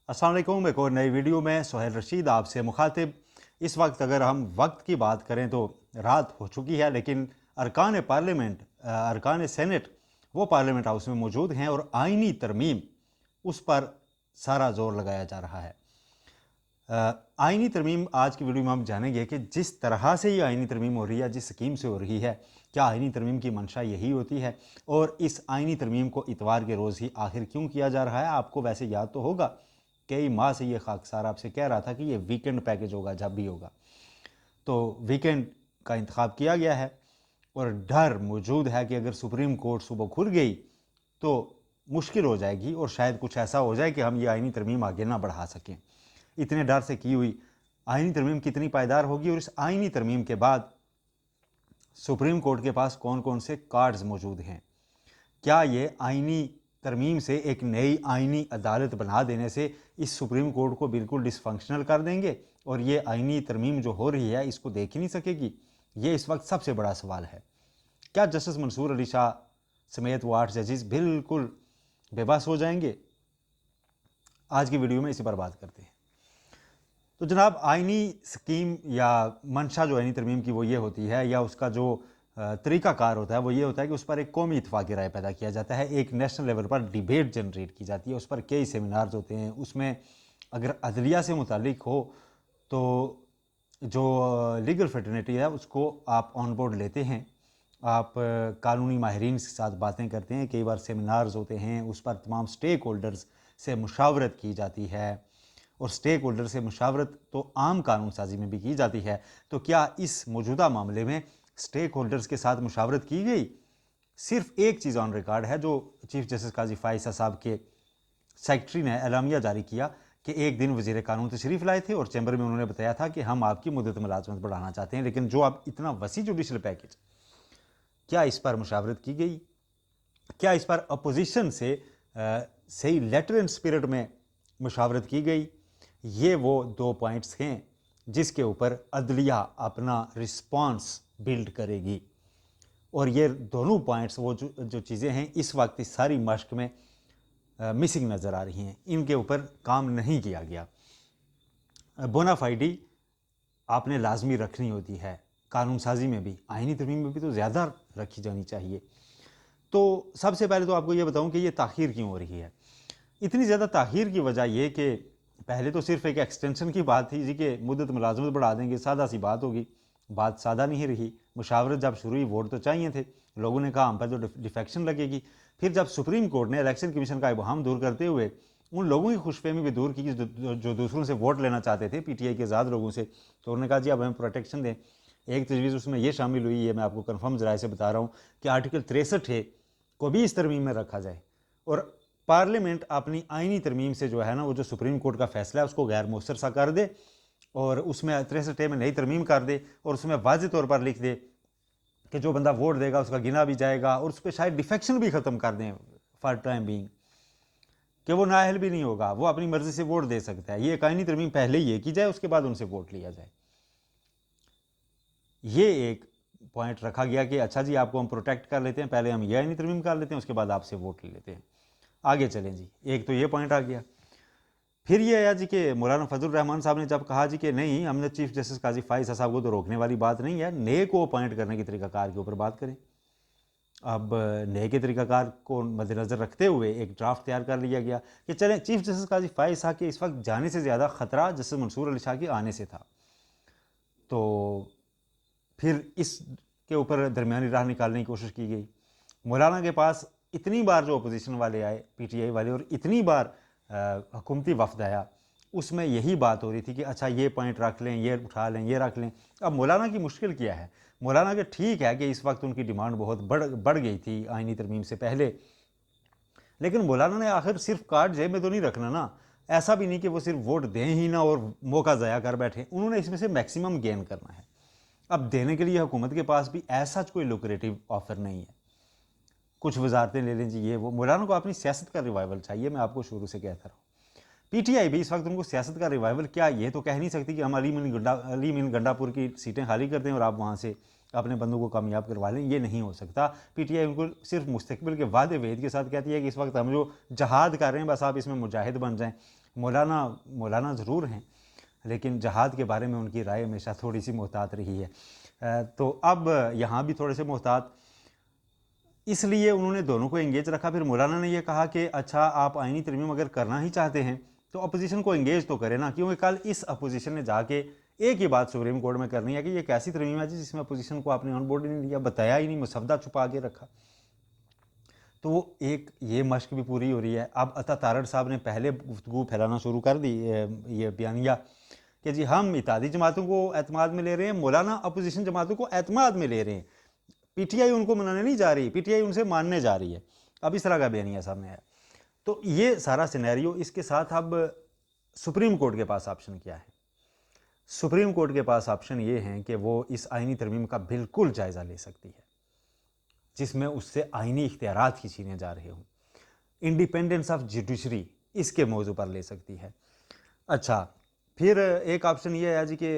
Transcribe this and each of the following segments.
अस्सलाम वालेकुम। एक और नई वीडियो में सोहेल रशीद आपसे मुखातिब। इस वक्त अगर हम वक्त की बात करें तो रात हो चुकी है, लेकिन अरकान पार्लियामेंट, अरकान सेनेट वो पार्लियामेंट हाउस में मौजूद हैं और आइनी तरमीम उस पर सारा जोर लगाया जा रहा है। आइनी तरमीम आज की वीडियो में हम जानेंगे कि जिस तरह से ये आइनी तरमीम हो रही है, जिस स्कीम से हो रही है, क्या आइनी तरमीम की मंशा यही होती है और इस आइनी तरमीम को इतवार के रोज़ ही आखिर क्यों किया जा रहा है। आपको वैसे याद तो होगा, कई माह से ये खाकसार आपसे कह रहा था कि ये वीकेंड पैकेज होगा, जब भी होगा तो वीकेंड का इंतखाब किया गया है और डर मौजूद है कि अगर सुप्रीम कोर्ट सुबह खुल गई तो मुश्किल हो जाएगी और शायद कुछ ऐसा हो जाए कि हम ये आइनी तरमीम आगे ना बढ़ा सकें। इतने डर से की हुई आइनी तरमीम कितनी पायदार होगी और इस आइनी तरमीम के बाद सुप्रीम कोर्ट के पास कौन कौन से कार्ड्स मौजूद हैं। क्या ये आइनी तरमीम से एक नई आइनी अदालत बना देने से इस सुप्रीम कोर्ट को बिल्कुल डिसफंक्शनल कर देंगे और ये आइनी तरमीम जो हो रही है इसको देख ही नहीं सकेगी? ये इस वक्त सबसे बड़ा सवाल है। क्या जस्टिस मंसूर अली शाह समेत वो 8 जजेस बिल्कुल बेबस हो जाएंगे? आज की वीडियो में इसी पर बात करते हैं। तो जनाब, आइनी स्कीम या मंशा जो आइनी तरमीम की वो ये होती है, या उसका जो तरीक़ाकार होता है वो ये होता है कि उस पर एक कौमी इत्तफ़ाक़ी राय पैदा किया जाता है, एक नेशनल लेवल पर डिबेट जनरेट की जाती है, उस पर कई सेमिनार्स होते हैं। उसमें अगर अदलिया से मुतालिक हो तो जो लीगल फ्रेटर्निटी है उसको आप ऑन बोर्ड लेते हैं, आप कानूनी माहिरीन के साथ बातें करते हैं, कई बार सेमिनार्स होते हैं, उस पर तमाम स्टेक होल्डर्स से मुशावरत की जाती है और स्टेक होल्डर से मुशावरत तो आम कानून साजी में भी की जाती है। तो क्या इस मौजूदा मामले में स्टेक होल्डर्स के साथ मुशावरत की गई? सिर्फ एक चीज़ ऑन रिकॉर्ड है, जो चीफ जस्टिस काजी फाइसा साहब के सेक्रेटरी ने एलामिया जारी किया कि एक दिन वज़ीर कानून तशरीफ़ लाए थे और चैम्बर में उन्होंने बताया था कि हम आपकी मुद्दत मुलाजमत बढ़ाना चाहते हैं। लेकिन जो अब इतना वसी जुडिशल पैकेज, क्या इस पर मुशावरत की गई? क्या इस पर अपोजिशन से सही लेटर एंड स्पिरिट में मुशावरत की गई? ये वो 2 पॉइंट्स हैं जिसके ऊपर अदलिया अपना रिस्पांस बिल्ड करेगी और ये दोनों पॉइंट्स वो जो चीज़ें हैं इस वक्त इस सारी मश्क में मिसिंग नज़र आ रही हैं, इनके ऊपर काम नहीं किया गया। बोनाफाइडी आपने लाजमी रखनी होती है, कानून साजी में भी, आइनी तरमीम में भी तो ज़्यादा रखी जानी चाहिए। तो सबसे पहले तो आपको ये बताऊं कि ये ताख़ीर क्यों हो रही है। इतनी ज़्यादा ताख़ीर की वजह ये कि पहले तो सिर्फ एक एक्सटेंशन की बात थी जी कि मुद्दत मुलाजमत बढ़ा देंगे, सादा सी बात होगी। बात सादा नहीं रही। मुशावरत जब शुरू हुई, वोट तो चाहिए थे, लोगों ने कहा हम पर तो डिफेक्शन लगेगी। फिर जब सुप्रीम कोर्ट ने इलेक्शन कमीशन का इबहम दूर करते हुए उन लोगों की खुशफहमी भी दूर की जो दूसरों से वोट लेना चाहते थे, पीटीआई के आज़ाद लोगों से, तो उन्होंने कहा जी अब हमें प्रोटेक्शन दें। एक तजवीज़ उसमें यह शामिल हुई, ये मैं आपको कन्फर्म ज़राए से बता रहा हूँ कि आर्टिकल 63 है को भी इस तरमीम में रखा जाए और पार्लियामेंट अपनी आइनी तरमीम से जो है ना, वो जो सुप्रीम कोर्ट का फैसला है उसको गैर मौसर सा कर दे और उसमें 63 में नई तरमीम कर दे और उसमें वाज़ेह तौर पर लिख दे कि जो बंदा वोट देगा उसका गिना भी जाएगा और उस पर शायद डिफेक्शन भी ख़त्म कर दें फॉर टाइम बीइंग, कि वो नाअहल भी नहीं होगा, वो अपनी मर्जी से वोट दे सकता है। ये आइनी तरमीम पहले ही की जाए, उसके बाद उनसे वोट लिया जाए। ये एक पॉइंट रखा गया कि अच्छा जी आपको हम प्रोटेक्ट कर लेते हैं, पहले हम ये आइनी तरमीम कर लेते हैं, उसके बाद आपसे वोट ले लेते हैं। आगे चलें जी, एक तो ये पॉइंट आ गया। फिर ये आया जी कि मौलाना फजल रहमान साहब ने जब कहा जी कि नहीं, हमने चीफ जस्टिस काजी फाइसा साहब को तो रोकने वाली बात नहीं है, नए को अपॉइंट करने के तरीकाकार के ऊपर बात करें। अब नए के तरीकाकार को मद्देनज़र रखते हुए एक ड्राफ्ट तैयार कर लिया गया कि चलें, चीफ जस्टिस काजी फाइसा के इस वक्त जाने से ज़्यादा ख़तरा जस्टिस मंसूर अली शाह के आने से था। तो फिर इसके ऊपर दरमियानी राह निकालने की कोशिश की गई। मौलाना के पास इतनी बार जो अपोजिशन वाले आए, पीटीआई वाले, और इतनी बार हुकूमती वफद आया, उसमें यही बात हो रही थी कि अच्छा ये पॉइंट रख लें, ये उठा लें, ये रख लें। अब मौलाना की मुश्किल क्या है? मौलाना के ठीक है कि इस वक्त उनकी डिमांड बहुत बढ़ गई थी आइनी तरमीम से पहले, लेकिन मौलाना ने आखिर सिर्फ कार्ड जेब में तो नहीं रखना ना। ऐसा भी नहीं कि वो सिर्फ वोट दें ही ना और मौका ज़ाया कर बैठे, उन्होंने इसमें से मैक्सिमम गेन करना है। अब देने के लिए हुकूमत के पास भी ऐसा कोई लुक्रेटिव ऑफर नहीं है। कुछ वजारतें ले लें जी, ये वो। मौलाना को अपनी सियासत का रिवाइवल चाहिए, मैं आपको शुरू से कहता रहा हूँ। पीटीआई भी इस वक्त उनको सियासत का रिवाइवल क्या, ये तो कह नहीं सकती कि हम अली मीन गंडापुर की सीटें खाली कर दें और आप वहाँ से अपने बंदों को कामयाब करवा लें, ये नहीं हो सकता। पीटीआई उनको सिर्फ मुस्तकबिल के वादे वेद के साथ कहती है कि इस वक्त हम जो जहाद कर रहे हैं बस आप इसमें मुजाहिद बन जाएं। मौलाना मौलाना ज़रूर हैं, लेकिन जहाद के बारे में उनकी राय हमेशा थोड़ी सी मोहतात रही है। तो अब यहाँ भी थोड़े से मोहतात, इसलिए उन्होंने दोनों को एंगेज रखा। फिर मौलाना ने यह कहा कि अच्छा, आप आईनी तरमीम अगर करना ही चाहते हैं तो अपोजिशन को एंगेज तो करें ना, क्योंकि कल इस अपोजिशन ने जाके एक ही बात सुप्रीम कोर्ट में करनी है कि ये कैसी तरमीम है जिसमें अपोजिशन को आपने ऑन बोर्ड नहीं लिया, बताया ही नहीं, मुसवदा छुपा के रखा। तो वो एक ये मश्क भी पूरी हो रही है। अब अता तारड़ साहब ने पहले गुफ्तगू फैलाना शुरू कर दी, ये बयानिया कि जी हम इत्तेहादी जमातों को एतमाद में ले रहे हैं, मौलाना अपोजिशन जमातों को एतमाद में ले रहे हैं, पीटीआई उनको मनाने नहीं जा रही, पीटीआई उनसे मानने जा रही है। अब इस तरह का बयानिया सामने आया। तो ये सारा सिनेरियो, इसके साथ अब सुप्रीम कोर्ट के पास ऑप्शन क्या है? सुप्रीम कोर्ट के पास ऑप्शन ये है कि वो इस आइनी तरमीम का बिल्कुल जायज़ा ले सकती है जिसमें उससे आइनी इख्तियारात ही छीने जा रहे हों। इंडिपेंडेंस ऑफ जुडिशरी इसके मौजू पर ले सकती है। अच्छा, फिर एक ऑप्शन ये है जी कि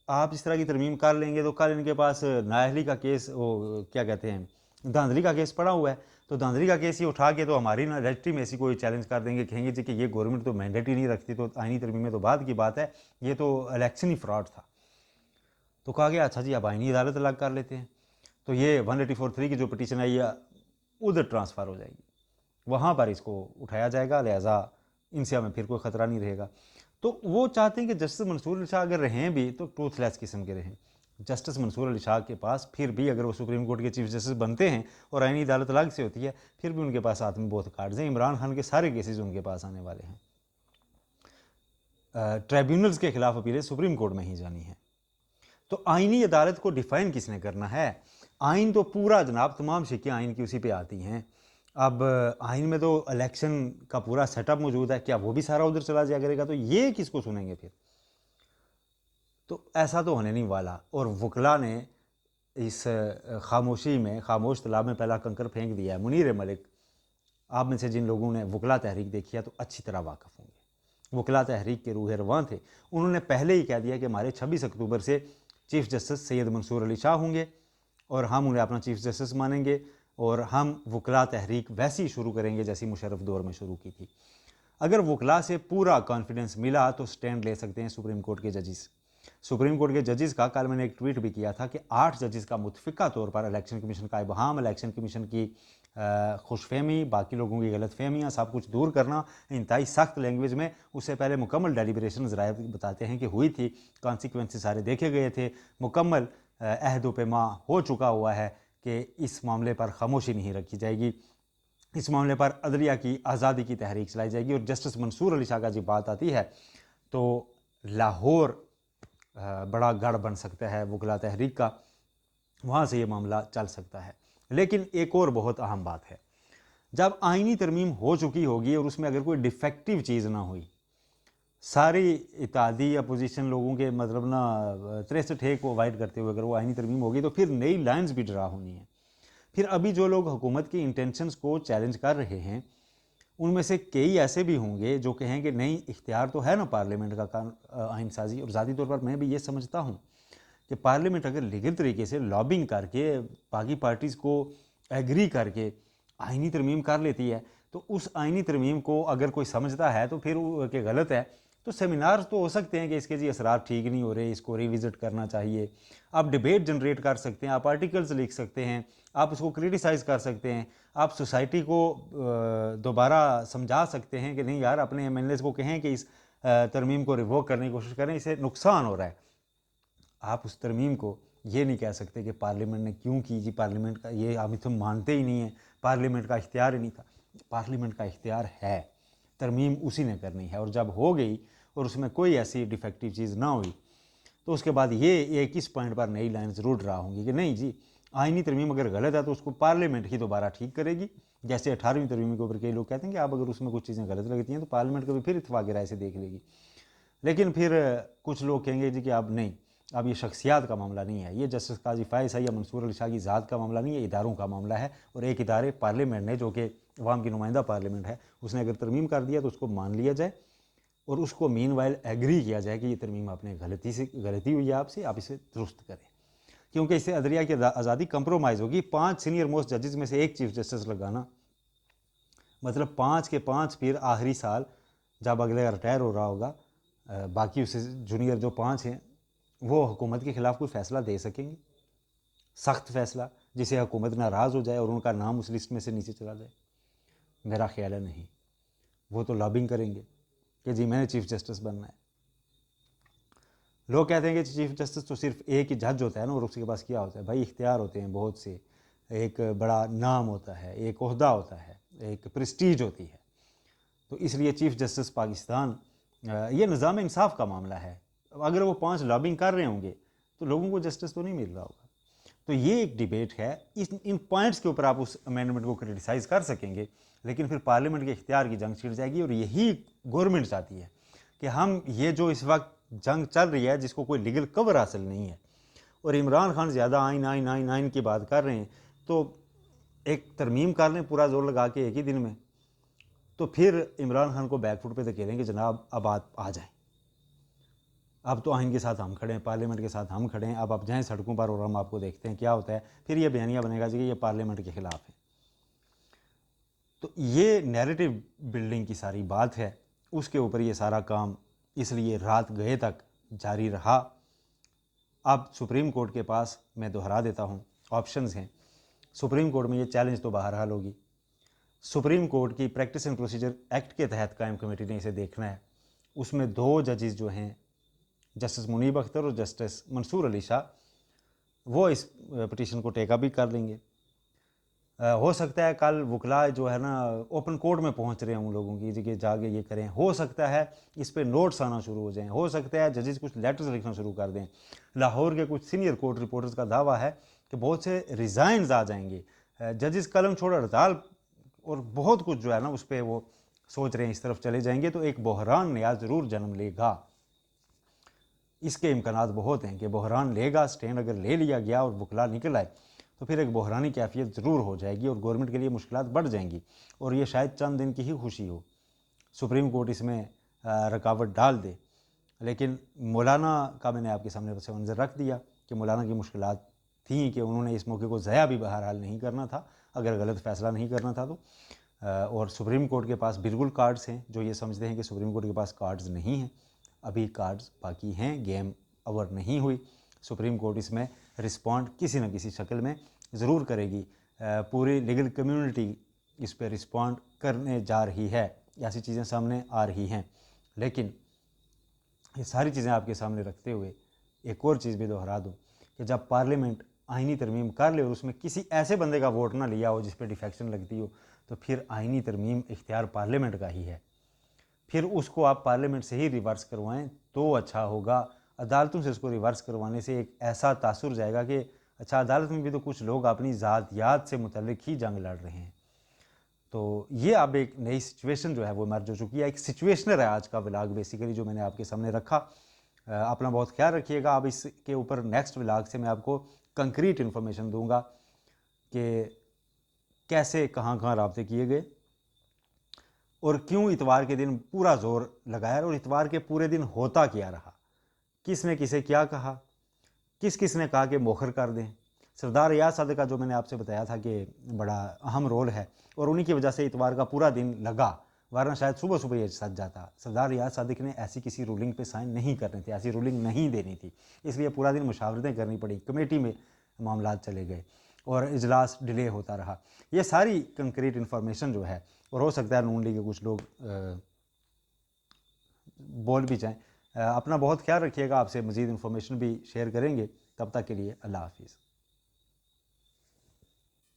आप इस तरह की तरमीम कर लेंगे तो कल इनके पास नाअहली का केस, वो क्या कहते हैं, धांधली का केस पड़ा हुआ है, तो धांधली का केस ही उठा के तो हमारी ना रजिस्ट्री में ऐसी कोई चैलेंज कर देंगे, कहेंगे जी कि ये गवर्नमेंट तो मैंडेट ही नहीं रखती, तो आइनी तरमीम में तो बाद की बात है, ये तो इलेक्शन ही फ्रॉड था। तो कहा गया अच्छा जी अब आइनी अदालत अलग कर लेते हैं, तो ये 184(3) की जो पिटीशन है ये उधर ट्रांसफ़र हो जाएगी, वहाँ पर इसको उठाया जाएगा, लिहाजा इनसे हमें फिर कोई ख़तरा नहीं रहेगा। तो वो चाहते हैं कि जस्टिस मंसूर अली शाह अगर रहें भी तो ट्रूथलेस किस्म के रहें। जस्टिस मंसूर अली शाह के पास फिर भी, अगर वो सुप्रीम कोर्ट के चीफ जस्टिस बनते हैं और आइनी अदालत अलग से होती है, फिर भी उनके पास हाथ में बहुत कार्ड्स हैं। इमरान खान के सारे केसेस उनके पास आने वाले हैं। ट्राइब्यूनल्स के खिलाफ अपीलें सुप्रीम कोर्ट में ही जानी है। तो आइनी अदालत को डिफ़ाइन किसने करना है? आइन तो पूरा जनाब, तमाम शिक्कियाँ आइन की उसी पे आती हैं। अब आइन में तो इलेक्शन का पूरा सेटअप मौजूद है, क्या वो भी सारा उधर चला जाया करेगा? तो ये किसको सुनेंगे फिर? तो ऐसा तो होने नहीं वाला। और वकला ने इस खामोशी में, खामोश तालाब में पहला कंकर फेंक दिया है। मुनीर मलिक, आप में से जिन लोगों ने वकला तहरीक देखी है तो अच्छी तरह वाकिफ़ होंगे। वकला तहरीक के रूह रवां थे। उन्होंने पहले ही कह दिया कि हमारे 26 अक्टूबर से चीफ जस्टिस सैयद मंसूर अली शाह होंगे और हम उन्हें अपना चीफ जस्टिस मानेंगे और हम वकला तहरीक वैसी शुरू करेंगे जैसी मुशर्रफ दौर में शुरू की थी। अगर वकला से पूरा कॉन्फिडेंस मिला तो स्टैंड ले सकते हैं सुप्रीम कोर्ट के जजेस। सुप्रीम कोर्ट के जजेस का कल मैंने एक ट्वीट भी किया था कि 8 जजेस का मुतफ़िका तौर पर इलेक्शन कमीशन का इबहाम, इलेक्शन कमीशन की खुशफहमी, बाकी लोगों की गलत फहमियाँ, सब कुछ दूर करना इंतहाई सख्त लैंग्वेज में। उससे पहले मुकम्मल डेलिब्रेशन राय बताते हैं कि हुई थी, कॉन्सिक्वेंसेस सारे देखे गए थे, मुकम्मल अहद पैमा हो चुका हुआ है कि इस मामले पर खामोशी नहीं रखी जाएगी, इस मामले पर अदलिया की आज़ादी की तहरीक चलाई जाएगी। और जस्टिस मंसूर अली शाह का जब बात आती है तो लाहौर बड़ा गढ़ बन सकता है वकला तहरीक का, वहाँ से ये मामला चल सकता है। लेकिन एक और बहुत अहम बात है, जब आइनी तरमीम हो चुकी होगी और उसमें अगर कोई डिफेक्टिव चीज़ ना हुई, सारी इत्तेहादी अपोजिशन लोगों के मतलब ना 63 ठेक को अवॉइड करते हुए अगर वो आइनी तरमीम होगी तो फिर नई लाइन्स भी ड्रा होनी है। फिर अभी जो लोग हुकूमत की इंटेंशंस को चैलेंज कर रहे हैं उनमें से कई ऐसे भी होंगे जो कहें कि नहीं, इख्तियार तो है ना पार्लियामेंट का आइन साजी। और ज़ाती तौर पर मैं भी ये समझता हूँ कि पार्लियामेंट अगर लीगल तरीके से लॉबिंग करके बाकी पार्टीज़ को एग्री करके आइनी तरमीम कर लेती है तो उस आइनी तरमीम को अगर कोई समझता है तो फिर कि गलत है तो सेमिनार्स तो हो सकते हैं कि इसके जी असरार ठीक नहीं हो रहे, इसको रिविज़िट करना चाहिए। आप डिबेट जनरेट कर सकते हैं, आप आर्टिकल्स लिख सकते हैं, आप उसको क्रिटिसाइज़ कर सकते हैं, आप सोसाइटी को दोबारा समझा सकते हैं कि नहीं यार, अपने एमएलएज़ को कहें कि इस तरमीम को रिवोक करने की कोशिश करें, इससे नुकसान हो रहा है। आप उस तरमीम को ये नहीं कह सकते कि पार्लियामेंट ने क्यों की जी, पार्लियामेंट का ये हम तो मानते ही नहीं है, पार्लियामेंट का इख्तियार ही नहीं था। पार्लियामेंट का इख्तियार है, तरमीम उसी ने करनी है। और जब हो गई और उसमें कोई ऐसी डिफेक्टिव चीज़ ना हुई तो उसके बाद ये एक इस पॉइंट पर नई लाइन ज़रूर ड्रा होंगी कि नहीं जी, आइनी तरमीम अगर गलत है तो उसको पार्लियामेंट ही दोबारा ठीक करेगी। जैसे 18वीं तरमीम के ऊपर कई लोग कहते हैं कि आप अगर उसमें कुछ चीज़ें गलत लगती हैं तो पार्लियामेंट कभी फिर इत्तफाक राय से देख लेगी। लेकिन फिर कुछ लोग कहेंगे जी कि अब नहीं, अब ये शख्सियात का मामला नहीं है, ये जस्टिस काजी फ़ाइज़ है या मंसूर अली शाह की ज़ात का मामला नहीं है, इदारों का मामला है। और एक इदारे पार्लियामेंट ने, जो कि अवाम की नुमाइंदा पार्लियामेंट है, उसने अगर तरमीम कर दिया तो उसको मान लिया जाए और उसको मीनवाइल एग्री किया जाए कि ये तरमीम आपने गलती हुई है आपसे, आप इसे दुरुस्त करें, क्योंकि इससे अदलिया की आज़ादी कंप्रोमाइज़ होगी। 5 सीनियर मोस्ट जजेस में से एक चीफ जस्टिस लगाना मतलब 5 के 5 फिर आखिरी साल जब अगले रिटायर हो रहा होगा बाकी उससे जूनियर जो 5 हैं वो हुकूमत के ख़िलाफ़ कोई फ़ैसला दे सकेंगे, सख्त फ़ैसला जिसे हुकूमत नाराज़ हो जाए और उनका नाम उस लिस्ट में से नीचे चला जाए? मेरा ख्याल है नहीं। वो तो लॉबिंग करेंगे कि जी मैंने चीफ़ जस्टिस बनना है। लोग कहते हैं कि चीफ़ जस्टिस तो सिर्फ एक ही जज होता है ना, और उसके पास क्या होता है? भाई इख्तियार होते हैं बहुत से, एक बड़ा नाम होता है, एक ओहदा होता है, एक प्रेस्टीज होती है। तो इसलिए चीफ़ जस्टिस पाकिस्तान ये निज़ाम इंसाफ का मामला है। अगर वो 5 लॉबिंग कर रहे होंगे तो लोगों को जस्टिस तो नहीं मिल रहा होगा। तो ये एक डिबेट है। इन पॉइंट्स के ऊपर आप उस अमेंडमेंट को क्रिटिसाइज़ कर सकेंगे, लेकिन फिर पार्लियामेंट के इख्तियार की जंग छिड़ जाएगी। और यही गवर्नमेंट चाहती है कि हम ये जो इस वक्त जंग चल रही है जिसको कोई लीगल कवर हासिल नहीं है, और इमरान खान ज़्यादा आइन आइन आइन आइन की बात कर रहे हैं, तो एक तरमीम कर लें पूरा जोर लगा के एक ही दिन में, तो फिर इमरान खान को बैकफुट पे धकेलेंगे, जनाब अब आप आ जाएं, अब तो आइन के साथ हम खड़े हैं, पार्लियामेंट के साथ हम खड़े हैं, अब आप जाएं सड़कों पर और हम आपको देखते हैं क्या होता है। फिर ये बयानिया बनेगा जी ये पार्लियामेंट के ख़िलाफ़ है। तो ये नैरेटिव बिल्डिंग की सारी बात है, उसके ऊपर ये सारा काम इसलिए रात गए तक जारी रहा। अब सुप्रीम कोर्ट के पास, मैं दोहरा देता हूँ, ऑप्शंस हैं। सुप्रीम कोर्ट में ये चैलेंज तो बहरहाल होगी। सुप्रीम कोर्ट की प्रैक्टिस एंड प्रोसीजर एक्ट के तहत कायम कमेटी ने इसे देखना है। उसमें 2 जजेस जो हैं, जस्टिस मुनीब अख्तर और जस्टिस मंसूर अली शाह, वो इस पिटीशन को टेकअप भी कर लेंगे। हो सकता है कल वकला जो है ना ओपन कोर्ट में पहुंच रहे हैं उन लोगों की जगह जाके ये करें, हो सकता है इस पर नोट्स आना शुरू हो जाएं, हो सकता है जजेस कुछ लेटर्स लिखना शुरू कर दें। लाहौर के कुछ सीनियर कोर्ट रिपोर्टर्स का दावा है कि बहुत से रिज़ाइंस आ जाएंगे, जजेस कलम छोड़ हड़ताल और बहुत कुछ जो है ना उस पर वो सोच रहे हैं इस तरफ चले जाएंगे। तो एक बहरान नया ज़रूर जन्म लेगा। इसके इम्कानात बहुत हैं कि बहरान लेगा। स्टैंड अगर ले लिया गया और वकला निकल आए तो फिर एक बहरानी कैफियत ज़रूर हो जाएगी और गवर्नमेंट के लिए मुश्किलात बढ़ जाएंगी। और ये शायद चंद दिन की ही खुशी हो, सुप्रीम कोर्ट इसमें रुकावट डाल दे। लेकिन मौलाना का मैंने आपके सामने पस मंज़र रख दिया कि मौलाना की मुश्किलात थी कि उन्होंने इस मौके को ज़ाया भी बहरहाल नहीं करना था अगर गलत फ़ैसला नहीं करना था तो। और सुप्रीम कोर्ट के पास बिल्कुल कार्ड्स हैं। जो ये समझते हैं कि सुप्रीम कोर्ट के पास कार्ड्स नहीं हैं, अभी कार्ड्स बाकी हैं, गेम ओवर नहीं हुई। सुप्रीम कोर्ट इसमें रिस्पॉन्ड किसी न किसी शक्ल में ज़रूर करेगी। पूरी लीगल कम्युनिटी इस पर रिस्पॉन्ड करने जा रही है, ऐसी चीज़ें सामने आ रही हैं। लेकिन ये सारी चीज़ें आपके सामने रखते हुए एक और चीज़ भी दोहरा दूँ कि जब पार्लियामेंट आइनी तरमीम कर ले और उसमें किसी ऐसे बंदे का वोट ना लिया हो जिस पर डिफेक्शन लगती हो, तो फिर आइनी तरमीम इख्तियार पार्लियामेंट का ही है। फिर उसको आप पार्लियामेंट से ही रिवर्स करवाएं तो अच्छा होगा। अदालतों से उसको रिवर्स करवाने से एक ऐसा तासुर जाएगा कि अच्छा अदालत में भी तो कुछ लोग अपनी ज़ातियात से मुतल्लिक ही जंग लड़ रहे हैं। तो ये अब एक नई सिचुएशन जो है वो इमर्ज हो चुकी है। एक सिचुएशनर है आज का व्लॉग बेसिकली जो मैंने आपके सामने रखा। अपना बहुत ख्याल रखिएगा। अब इसके ऊपर नेक्स्ट व्लॉग से मैं आपको कंक्रीट इन्फॉर्मेशन दूंगा कि कैसे कहाँ कहाँ राब्ते किए गए और क्यों इतवार के दिन पूरा जोर लगाया और इतवार के पूरे दिन होता क्या रहा, किसने किसे क्या कहा, किस ने कहा कि मौखर कर दें। सरदार रियाज सादिक का जो मैंने आपसे बताया था कि बड़ा अहम रोल है और उन्हीं की वजह से इतवार का पूरा दिन लगा, वरना शायद सुबह सुबह ये सज जाता। सरदार रियाज सादिक ने ऐसी किसी रूलिंग पे साइन नहीं करने थे, ऐसी रूलिंग नहीं देनी थी, इसलिए पूरा दिन मुशावरतें करनी पड़ी, कमेटी में मामला चले गए और इजलास डिले होता रहा। ये सारी कंक्रीट इन्फॉर्मेशन जो है, और हो सकता है नून लीग के कुछ लोग बोल भी जाएँ। अपना बहुत ख्याल रखिएगा। आपसे मज़ीद इन्फॉर्मेशन भी शेयर करेंगे। तब तक के लिए अल्लाह हाफिज़।